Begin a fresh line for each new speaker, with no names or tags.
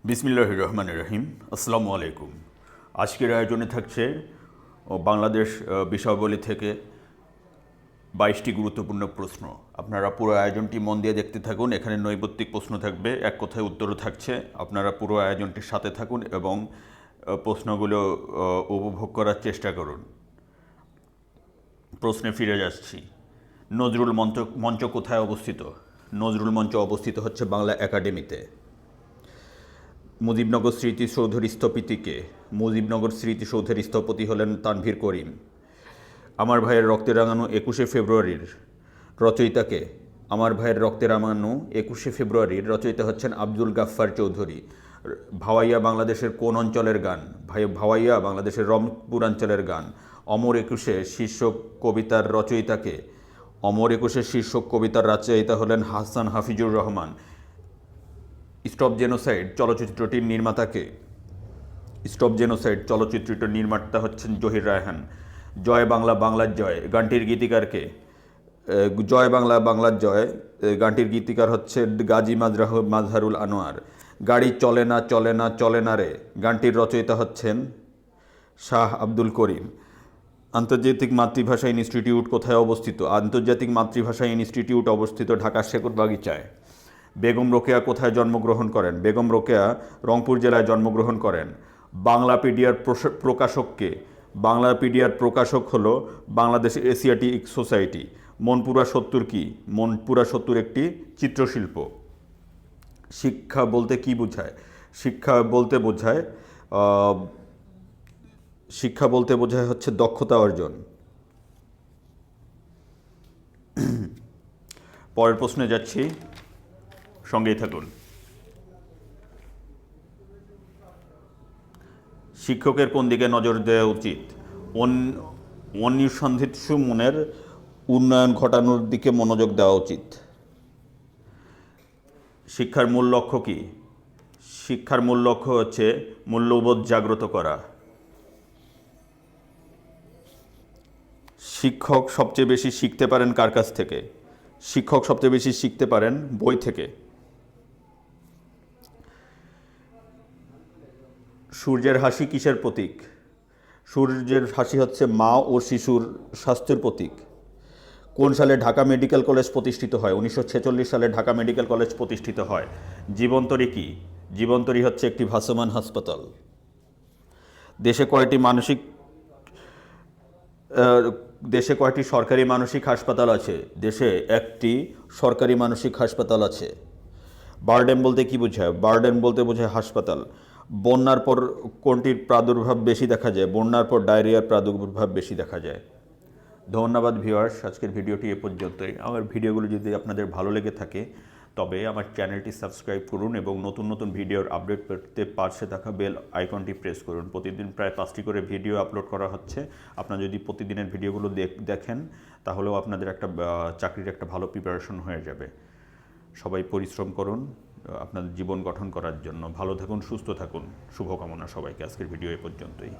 বিসমিল্লাহির রহমানির রহিম। আসসালামু আলাইকুম। আজকের আয়োজনে থাকছে বাংলাদেশ বিষয়াবলী থেকে 22টি গুরুত্বপূর্ণ প্রশ্ন। আপনারা পুরো আয়োজনটি মন দিয়ে দেখতে থাকুন। এখানে নৈর্ব্যক্তিক প্রশ্ন থাকবে, এক কথায় উত্তরও থাকছে। আপনারা পুরো আয়োজনটির সাথে থাকুন এবং প্রশ্নগুলো উপভোগ করার চেষ্টা করুন। প্রশ্নে ফিরে যাচ্ছি। নজরুল মঞ্চ কোথায় অবস্থিত? নজরুল মঞ্চ অবস্থিত হচ্ছে বাংলা একাডেমিতে। মুজিবনগর স্মৃতিসৌধের স্থপতিকে? মুজিবনগর স্মৃতিসৌধের স্থপতি হলেন তানভীর করিম। আমার ভাইয়ের রক্তে রাঙানো 21শে ফেব্রুয়ারির রচয়িতাকে? আমার ভাইয়ের রক্তে রাঙানো 21শে ফেব্রুয়ারির রচয়িতা হচ্ছেন আব্দুল গাফফার চৌধুরী। ভাওয়াইয়া বাংলাদেশের কোন অঞ্চলের গান? ভাওয়াইয়া বাংলাদেশের রংপুর অঞ্চলের গান। অমর একুশে শীর্ষক কবিতার রচয়িতাকে? অমর একুশের শীর্ষক কবিতার রচয়িতা হলেন হাসান হাফিজুর রহমান। স্টপ জেনোসাইড চলচ্চিত্রটির নির্মাতাকে? স্টপ জেনোসাইড চলচ্চিত্রটির নির্মাতা হচ্ছেন জহির রায়হান। জয় বাংলা বাংলার জয় গানটির গীতিকারকে? জয় বাংলা বাংলার জয় গানটির গীতিকার হচ্ছে গাজী মাজহারুল আনোয়ার। গাড়ি চলে না চলে না চলে না রে গানটির রচয়িতা হচ্ছেন শাহ আব্দুল করিম। আন্তর্জাতিক মাতৃভাষা ইনস্টিটিউট কোথায় অবস্থিত? আন্তর্জাতিক মাতৃভাষা ইনস্টিটিউট অবস্থিত ঢাকার শেকরবাগিচায়। বেগম রোকেয়া কোথায় জন্মগ্রহণ করেন? বেগম রোকেয়া রংপুর জেলায় জন্মগ্রহণ করেন। বাংলাপিডিয়ার প্রকাশককে? বাংলাপিডিয়ার প্রকাশক হলো বাংলাদেশ এশিয়াটিক সোসাইটি। মনপুরা ৭০ কি? মনপুরা ৭০ একটি চিত্রশিল্প। শিক্ষা বলতে কি বোঝায়? শিক্ষা বলতে বোঝায় হচ্ছে দক্ষতা অর্জন। পরের প্রশ্নে যাচ্ছি, সঙ্গেই থাকুন। শিক্ষকের কোন দিকে নজর দেওয়া উচিত? অনিসন্ধিৎসু মনের উন্নয়ন ঘটানোর দিকে মনোযোগ দেওয়া উচিত। শিক্ষার মূল লক্ষ্য কী? শিক্ষার মূল লক্ষ্য হচ্ছে মূল্যবোধ জাগ্রত করা। শিক্ষক সবচেয়ে বেশি শিখতে পারেন কার কাছ থেকে? শিক্ষক সবচেয়ে বেশি শিখতে পারেন বই থেকে। সূর্যের হাসি কিসের প্রতীক? সূর্যের হাসি হচ্ছে মা ও শিশুর স্বাস্থ্যের প্রতীক। কোন সালে ঢাকা মেডিকেল কলেজ প্রতিষ্ঠিত হয়? 1946 সালে ঢাকা মেডিকেল কলেজ প্রতিষ্ঠিত হয়। জীবনতরী কি? জীবনতরী হচ্ছে একটি ভাসমান হাসপাতাল। দেশে কয়টি সরকারি মানসিক হাসপাতাল আছে? দেশে একটি সরকারি মানসিক হাসপাতাল আছে। বার্ডেন বলতে কি বোঝায়? বার্ডেন বলতে বোঝায় হাসপাতাল। বন্যার পর কোনটির প্রাদুর্ভাব বেশি দেখা যায়? বন্যার পর ডায়রিয়ার প্রাদুর্ভাব বেশি দেখা যায়। ধন্যবাদ ভিউয়ার্স, আজকের ভিডিওটি এ পর্যন্তই। আমার ভিডিওগুলো যদি আপনাদের ভালো লেগে থাকে তবে আমার চ্যানেলটি সাবস্ক্রাইব করুন এবং নতুন নতুন ভিডিওর আপডেট পেতে পাশে থাকা বেল আইকনটি প্রেস করুন। প্রতিদিন প্রায় 5টি করে ভিডিও আপলোড করা হচ্ছে। আপনারা যদি প্রতিদিনের ভিডিওগুলো দেখেন তাহলেও আপনাদের চাকরির একটা ভালো প্রিপারেশন হয়ে যাবে। সবাই পরিশ্রম করুন আপনাদের জীবন গঠন করার জন্য। ভালো থাকুন, সুস্থ থাকুন। শুভকামনা সবাইকে। আজকের ভিডিও এ পর্যন্তই।